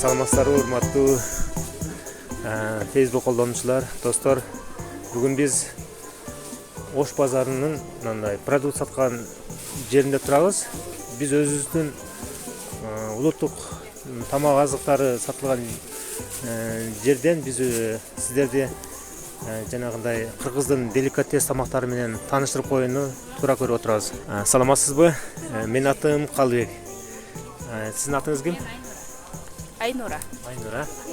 Саламатсыздарбы, урматтуу Facebook колдонуучулар, достор. Бүгүн биз Ош базарынын продукт саткан жеринде турабыз. Биз өзүбүздүн улуттук тамак азыктары сатылган жерден биз сиздерди жанагындай кыргыздын деликатес тамактары менен тааныштырып коюуну туура көрүп отурабыз. Саламатсызбы? Менин атым Калыбек. Сиздин атыңыз ким? Айнура.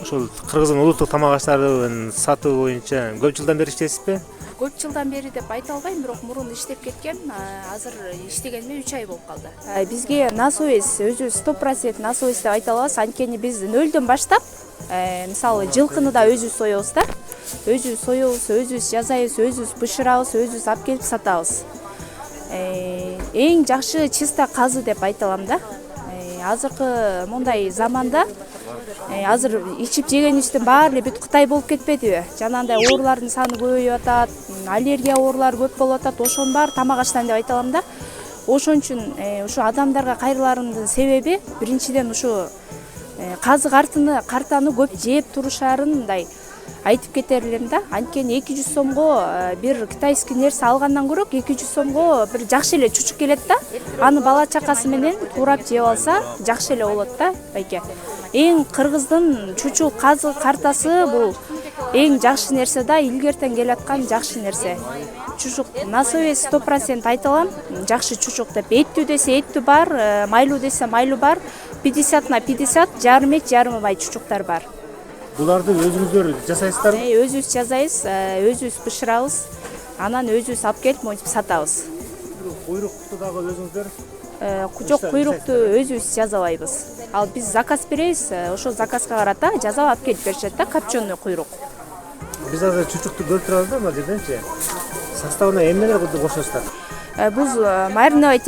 Ошол кыргыздын улуттук тамак аштарын сатуу боюнча көп жылдан бери иштейсизби? Көп жылдан бери деп айта албайм, бирок мурун иштеп кеткен. Азыр иштегениме 3 ай болуп калды. Бизге насоис өзүбүз 100% насоис деп айта алабыз. Анткени биз нөлдөн баштап, мисалы жылкыны да өзүбүз соёбуз да. Өзүбүз соёбуз, өзүбүз жазайбыз, өзүбүз бышырабыз, өзүбүз алып келип сатабыз. Эң жакшы чиста казы деп айта алам да. Азыркы мындай заманда азыр ичип жегенибиздин баары эле бүт Кытай болуп кетпедиби? Жанагындай оорулардын саны көбөйүп атат, аллергия оорулары көп болуп атат. Ошонун баары тамак аштан деп айта алам да. Ошон үчүн ушу адамдарга кайрыларымдын себеби биринчиден ушу казы картаны көп жеп турушарын мындай айтып кетер элем да. Анткени 200 сомго бир китайский нерсе алгандан көрө 200 сомго бир жакшы эле чучук келет да. Аны бала чакасы менен туурап жеп алса жакшы эле болот да, байке. Эң кыргыздын чучук казы картасы бул эң жакшы нерсе да, илгертен келаткан жакшы нерсе. Чучук насовес 100% айта алам, жакшы чучук деп. Эттүү десе эттүү бар, майлуу десе майлуу бар. 50/50, жарым эт, жарым май чучуктар бар. Буларды өзүңүздөр жасайсыздарбы? Өзүбүз жасайбыз, өзүбүз бышырабыз. Анан өзүбүз алып келип монтип сатабыз. Куйрукту дагы өзүңүздөр? Жок, куйрукту өзүбүз жасабайбыз. Ал биз заказ беребиз, ошол заказга карата жасап алып келип беришет да, копченый куйрук. Биз азыр чучукту көрүп турабыз да, мына жерденчи. Составына эмнелер кошосуздар? Буз мариновать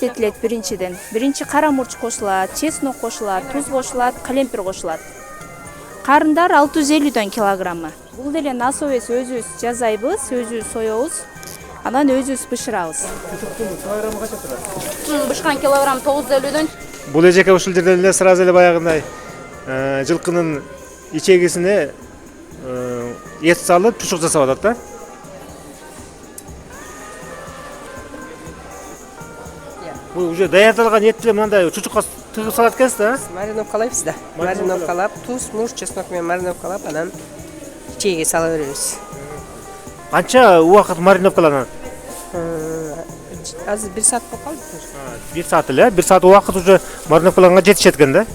этилет биринчиден. Биринчи кара мурч кошулат, чеснок кошулат, туз кошулат, калемпир кошулат. Карындар 650 килограммы. Бул деле насовес өзүбүз жасайбыз, өзүбүз соёбуз. Анан өзүбүз бышырабыз. Чучуктун килограммы канча турат? Бышкан килограмм 950. Бул эжеке ушул жерден эле сразу эле баягындай жылкынын ичегисине эт салып чучук жасап атат да. Бул уже даярдалган этти мындай чучукка тыгып салат экенсиз да? Мариновкалайбыз да. Мариновкалап, туз, мурч, чеснок менен мариновкалап, анан ичеге сала беребиз. Канча убакыт мариновкаланат? Азыр 1 саат болуп калды. 1 саат эле, 1 саат убакыт уже мариновкаланганга жетишет экен да?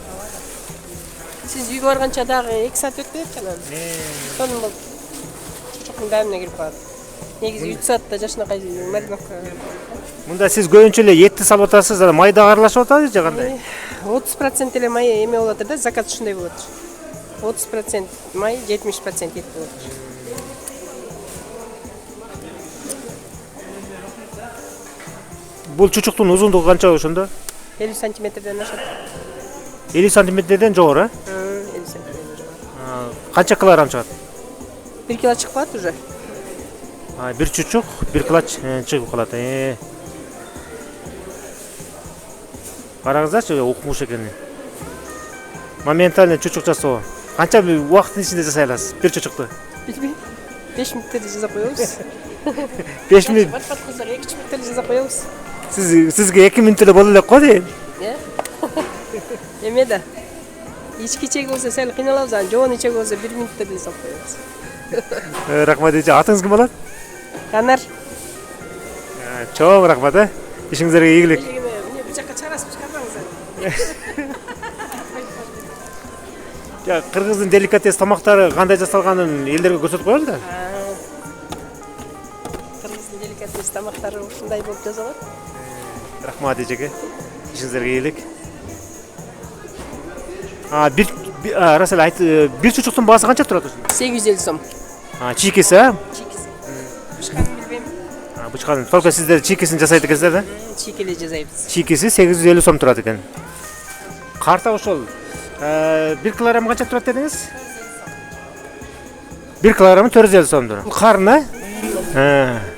Сиз үйгө барганча дагы 2 саат өтүп кетет анан. Сонун болуп чучуктун дәмине кирип калат. Негизи 3 саатта жашынакай мариновка. Мында сиз көбүнчө эле этти салып атасыз, май да аралашып атабызбы же кандай? 30% эле май эме болот да, заказ ушундай болот. 30% май, 70% эт болот. Бул чучуктун узундугу канча ошондо? 50 сантиметрден ашат. 50 сантиметрден жогору? 50 сантиметрден жогору. Канча килограмм чыгат? 1 кило чыгып калат уже. Бир чучук 1 кило чыгып калат. Караңыздарчы, укмуш экен. Моментально чучук жасоо. Канча убакыттын ичинде жасай аласыз бир чучукту? Билбейм. 5 мүнөттө жасап коебуз. 5 мүнөт. Бат кыздар 2 мүнөттө жасап коебуз. Сизге 2 мүнөттө боло элек го дейм. Эме да. Ички чеги болсо сел кыйналабыз, анан жоон ичеги болсо 1 мүнөттө жасап коебуз. Рахмат эже. Атыңыз ким болот? Канар. Чоң рахмат, ишиңиздарга ийгилик. Бул жака чарасып чыгарбаңыздар. Кыргыздын деликатес тамактары кандай жасалганын элдерге көрсөтүп коелу да. Кыргыздын деликатес тамактары ушундай болуп жасалат. Рахмат эжеке. Ишиңиздарга ийгилик. Рас эле айт, бир чучуктун баасы канча турат ошондо? 850 сом. Чийкеси, а? Чийкеси. Бышканын билбейм. Бычканын. Только сиздер чийкесин жасайт экенсиздер да? Чийкеле жасайбыз. Чийкеси 850 сом турат экен. Карта ошол 1 килограмм канча турат дедиңиз? 1 килограммы 450 сом турат. Бул карын, а? Ә,